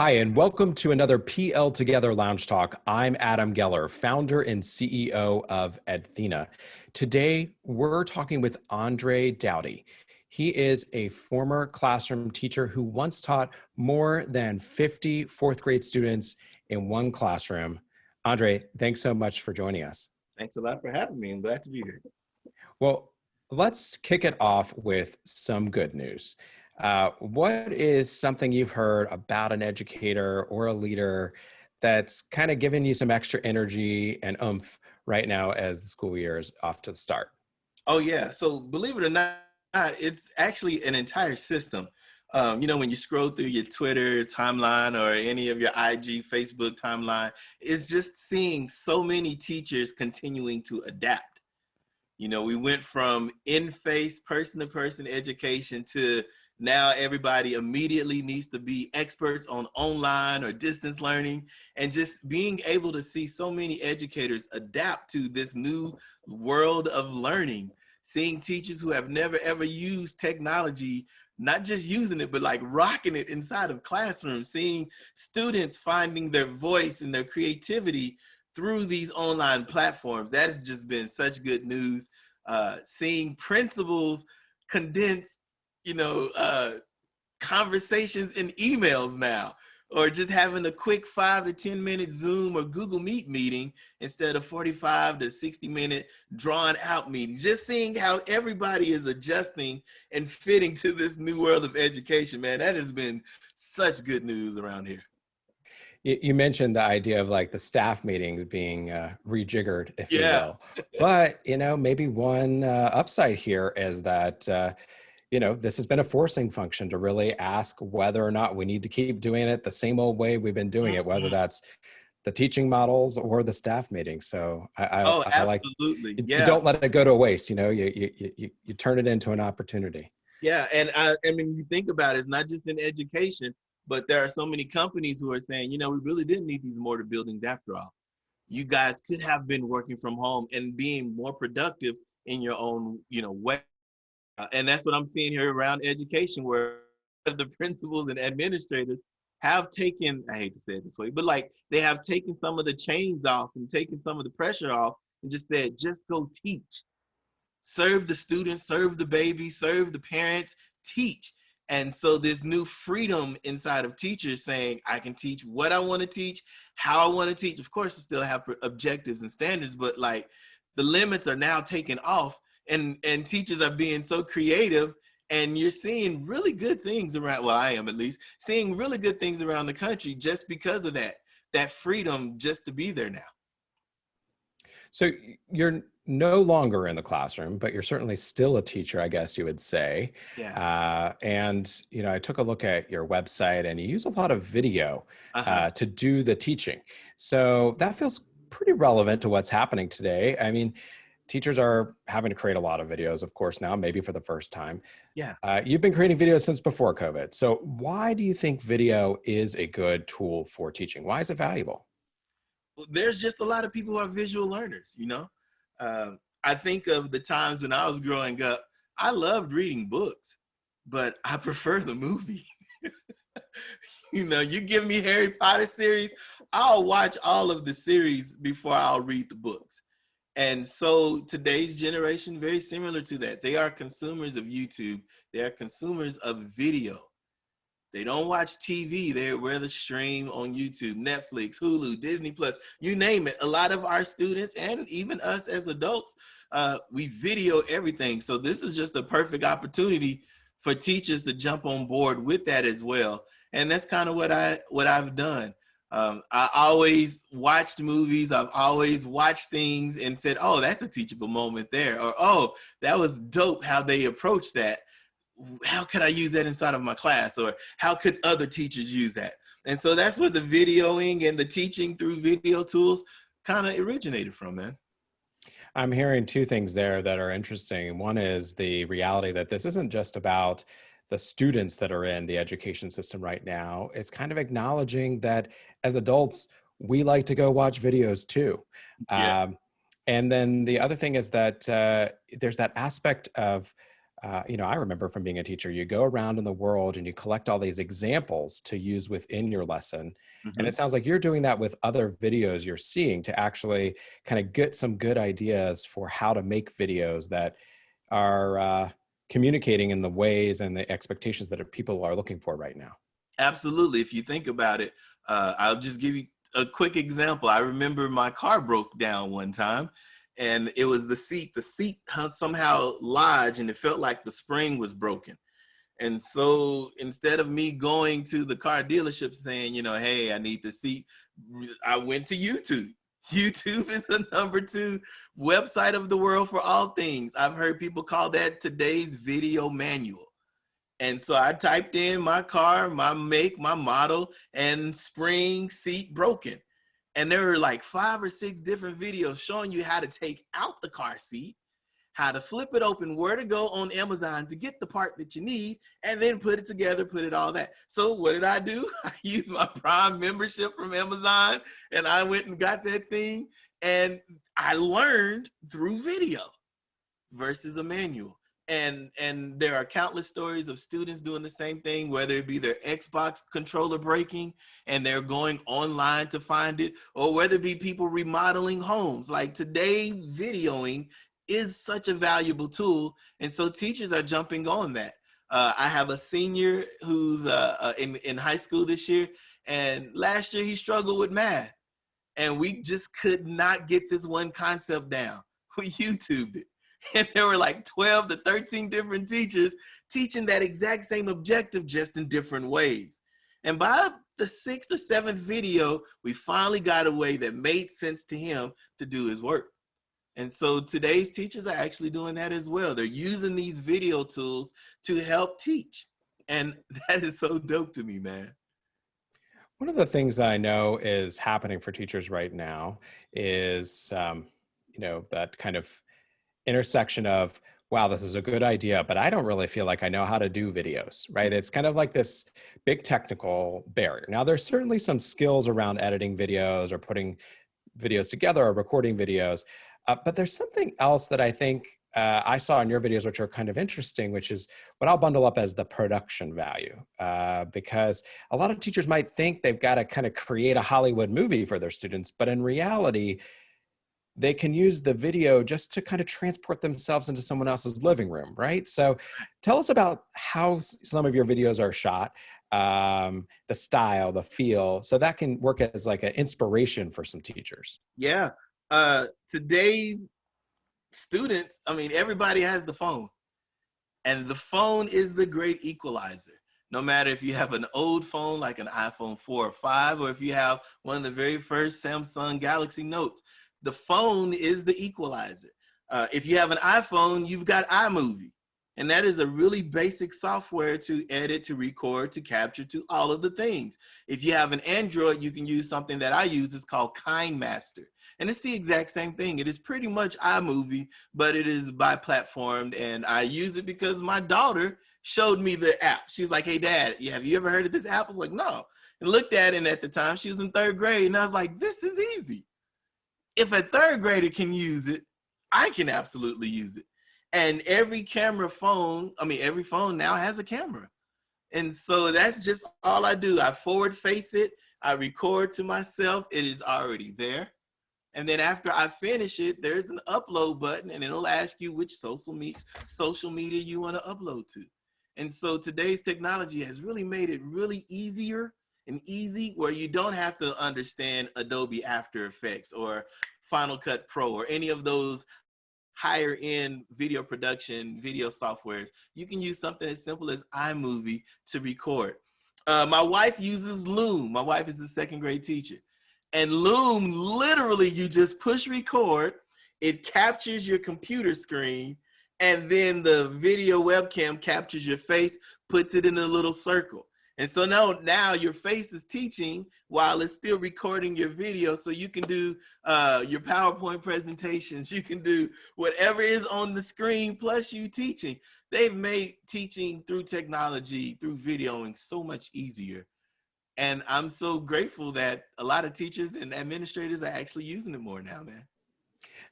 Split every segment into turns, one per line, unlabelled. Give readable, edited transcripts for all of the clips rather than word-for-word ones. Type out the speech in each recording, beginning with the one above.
Hi, and welcome to another PL Together Lounge Talk. I'm Adam Geller, founder and CEO of Edthena. Today, we're talking with Andre Daughty. He is a former classroom teacher who once taught more than 50 fourth grade students in one classroom. Andre, thanks so much for joining us.
Thanks a lot for having me. I'm glad to be here.
Well, let's kick it off with some good news. What is something you've heard about an educator or a leader that's kind of giving you some extra energy and oomph right now as the school year is off to the start?
Oh, yeah. So believe it or not, it's actually an entire system. When you scroll through your Twitter timeline or any of your IG, Facebook timeline, it's just seeing so many teachers continuing to adapt. We went from in-face, person-to-person education to now everybody immediately needs to be experts on online or distance learning, and just being able to see so many educators adapt to this new world of learning, seeing teachers who have never ever used technology, not just using it, but like rocking it inside of classrooms, seeing students finding their voice and their creativity through these online platforms. That has just been such good news. Seeing principals condense, conversations in emails now, or just having a quick 5 to 10 minute Zoom or Google Meet meeting instead of 45 to 60-minute drawn out meetings. Just seeing how everybody is adjusting and fitting to this new world of education, man, that has been such good news around here.
You mentioned the idea of like the staff meetings being rejiggered, if you
Yeah.
will. But, maybe one upside here is that this has been a forcing function to really ask whether or not we need to keep doing it the same old way we've been doing it, whether that's the teaching models or the staff meetings. So
Oh,
I like,
absolutely.
you
Yeah.
don't let it go to waste. You turn it into an opportunity.
Yeah. And I mean, you think about it, it's not just in education, but there are so many companies who are saying, we really didn't need these mortar buildings after all. You guys could have been working from home and being more productive in your own, way. And that's what I'm seeing here around education, where the principals and administrators have taken, I hate to say it this way, but like they have taken some of the chains off and taken some of the pressure off and just said, just go teach. Serve the students, serve the baby, serve the parents, teach. And so this new freedom inside of teachers saying, I can teach what I want to teach, how I want to teach. Of course, I still have objectives and standards, but like the limits are now taken off, and teachers are being so creative, and you're seeing really good things around, well, I am at least seeing really good things around the country just because of that freedom just to be there now.
So you're no longer in the classroom, but you're certainly still a teacher, I guess you would say.
Yeah.
I took a look at your website, and you use a lot of video to do the teaching. So that feels pretty relevant to what's happening today. I mean, teachers are having to create a lot of videos, of course, now, maybe for the first time.
Yeah.
You've been creating videos since before COVID. So why do you think video is a good tool for teaching? Why is it valuable?
There's just a lot of people who are visual learners, I think of the times when I was growing up, I loved reading books, but I prefer the movie. You give me Harry Potter series, I'll watch all of the series before I'll read the books. And so today's generation, very similar to that. They are consumers of YouTube. They are consumers of video. They don't watch TV. They rather stream on YouTube, Netflix, Hulu, Disney Plus, you name it. A lot of our students, and even us as adults, we video everything. So this is just a perfect opportunity for teachers to jump on board with that as well. And that's kind of what I've done. I always watched movies. I've always watched things and said, oh, that's a teachable moment there. Or, oh, that was dope how they approached that. How could I use that inside of my class? Or how could other teachers use that? And so that's where the videoing and the teaching through video tools kind of originated from, man.
I'm hearing two things there that are interesting. One is the reality that this isn't just about the students that are in the education system right now. It's kind of acknowledging that as adults, we like to go watch videos too.
Yeah.
And then the other thing is that there's that aspect of I remember from being a teacher, you go around in the world and you collect all these examples to use within your lesson. And
Hmm.
it sounds like you're doing that with other videos you're seeing to actually kind of get some good ideas for how to make videos that are communicating in the ways and the expectations that people are looking for right now.
Absolutely. If you think about it, I'll just give you a quick example. I remember my car broke down one time, and it was the seat. The seat somehow lodged, and it felt like the spring was broken. And so instead of me going to the car dealership saying, hey, I need the seat, I went to YouTube. YouTube is the #2 website of the world for all things. I've heard people call that today's video manual. And so I typed in my car, my make, my model, and spring seat broken. And there were like 5 or 6 different videos showing you how to take out the car seat, how to flip it open, where to go on Amazon to get the part that you need, and then put it together, put it all that. So what did I do? I used my Prime membership from Amazon, and I went and got that thing. And I learned through video versus a manual. And there are countless stories of students doing the same thing, whether it be their Xbox controller breaking and they're going online to find it, or whether it be people remodeling homes. Like today, videoing is such a valuable tool, and so teachers are jumping on that. I have a senior who's in high school this year, and last year he struggled with math, and we just could not get this one concept down. We YouTubed it. And there were like 12 to 13 different teachers teaching that exact same objective, just in different ways. And by the 6th or 7th video, we finally got a way that made sense to him to do his work. And so today's teachers are actually doing that as well. They're using these video tools to help teach. And that is so dope to me, man.
One of the things that I know is happening for teachers right now is, that kind of intersection of, wow, this is a good idea, but I don't really feel like I know how to do videos, right? It's kind of like this big technical barrier. Now, there's certainly some skills around editing videos or putting videos together or recording videos, but there's something else that I think I saw in your videos, which are kind of interesting, which is what I'll bundle up as the production value, because a lot of teachers might think they've got to kind of create a Hollywood movie for their students, but in reality, they can use the video just to kind of transport themselves into someone else's living room, right? So tell us about how some of your videos are shot, the style, the feel, so that can work as like an inspiration for some teachers.
Yeah. Today's students, I mean, everybody has the phone. And the phone is the great equalizer. No matter if you have an old phone like an iPhone 4 or 5, or if you have one of the very first Samsung Galaxy Notes, the phone is the equalizer. If you have an iPhone, you've got iMovie. And that is a really basic software to edit, to record, to capture, to all of the things. If you have an Android, you can use something that I use. It's called Kinemaster. And it's the exact same thing. It is pretty much iMovie, but it is bi-platformed. And I use it because my daughter showed me the app. She's like, hey, Dad, have you ever heard of this app? I was like, no. And looked at it, and at the time, she was in 3rd grade. And I was like, this is easy. If a 3rd grader can use it, I can absolutely use it. And every phone now has a camera. And so that's just all I do. I forward face it. I record to myself. It is already there. And then after I finish it, there's an upload button, and it'll ask you which social media you want to upload to. And so today's technology has really made it really easier and easy, where you don't have to understand Adobe After Effects or Final Cut Pro or any of those higher end video production, video softwares. You can use something as simple as iMovie to record. My wife uses Loom. My wife is a 2nd grade teacher. And Loom, literally, you just push record, it captures your computer screen, and then the video webcam captures your face, puts it in a little circle. And so now your face is teaching while it's still recording your video. So you can do your PowerPoint presentations. You can do whatever is on the screen, plus you teaching. They've made teaching through technology, through videoing, so much easier. And I'm so grateful that a lot of teachers and administrators are actually using it more now, man.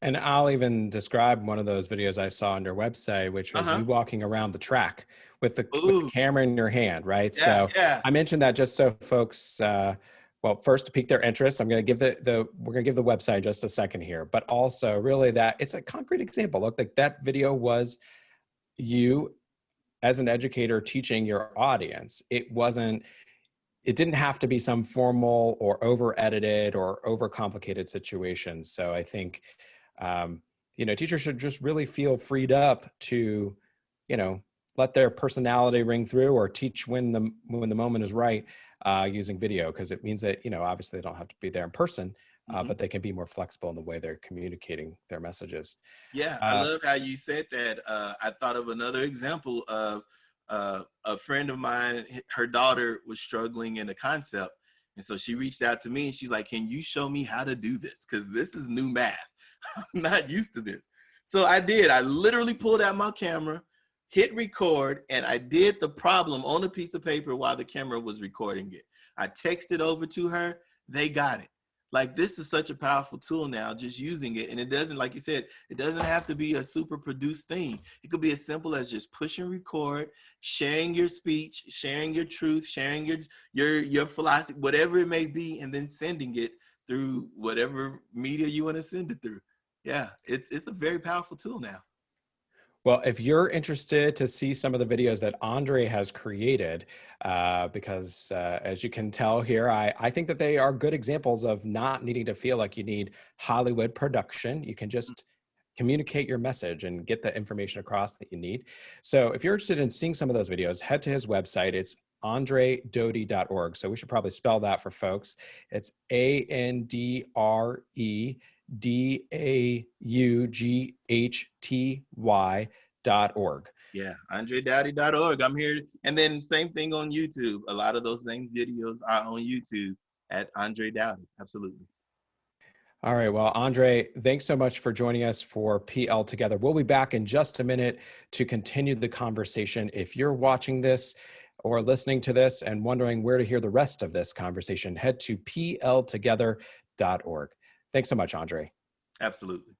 And I'll even describe one of those videos I saw on your website, which was
Uh-huh.
you walking around the track with the
Ooh,
camera in your hand, right?
yeah,
So
yeah.
I mentioned that just so folks, well, first to pique their interest, I'm going to give we're going to give the website just a second here, but also really that it's a concrete example. Look, like that video was you as an educator teaching your audience. It didn't have to be some formal or over edited or over complicated situation. So I think, um, teachers should just really feel freed up to, you know, let their personality ring through or teach when the moment is right using video, because it means that, obviously they don't have to be there in person,
Mhm.
but they can be more flexible in the way they're communicating their messages.
Yeah, I
Uh,
love how you said that. I thought of another example of a friend of mine. Her daughter was struggling in a concept, and so she reached out to me and she's like, "Can you show me how to do this? Because this is new math. I'm not used to this." So I did. I literally pulled out my camera, hit record, and I did the problem on a piece of paper while the camera was recording it. I texted over to her. They got it. Like, this is such a powerful tool now, just using it. And it doesn't, like you said, it doesn't have to be a super produced thing. It could be as simple as just pushing record, sharing your speech, sharing your truth, sharing your philosophy, whatever it may be, and then sending it through whatever media you want to send it through. Yeah, it's a very powerful tool now.
Well, if you're interested to see some of the videos that Andre has created, because as you can tell here, I think that they are good examples of not needing to feel like you need Hollywood production. You can just communicate your message and get the information across that you need. So if you're interested in seeing some of those videos, head to his website. It's andredaughty.org. So we should probably spell that for folks. It's AndreDaughty.org.
Yeah, AndreDaughty.org. I'm here. And then same thing on YouTube. A lot of those same videos are on YouTube at Andre Doughty. Absolutely.
All right. Well, Andre, thanks so much for joining us for PL Together. We'll be back in just a minute to continue the conversation. If you're watching this or listening to this and wondering where to hear the rest of this conversation, head to pltogether.org. Thanks so much, Andre.
Absolutely.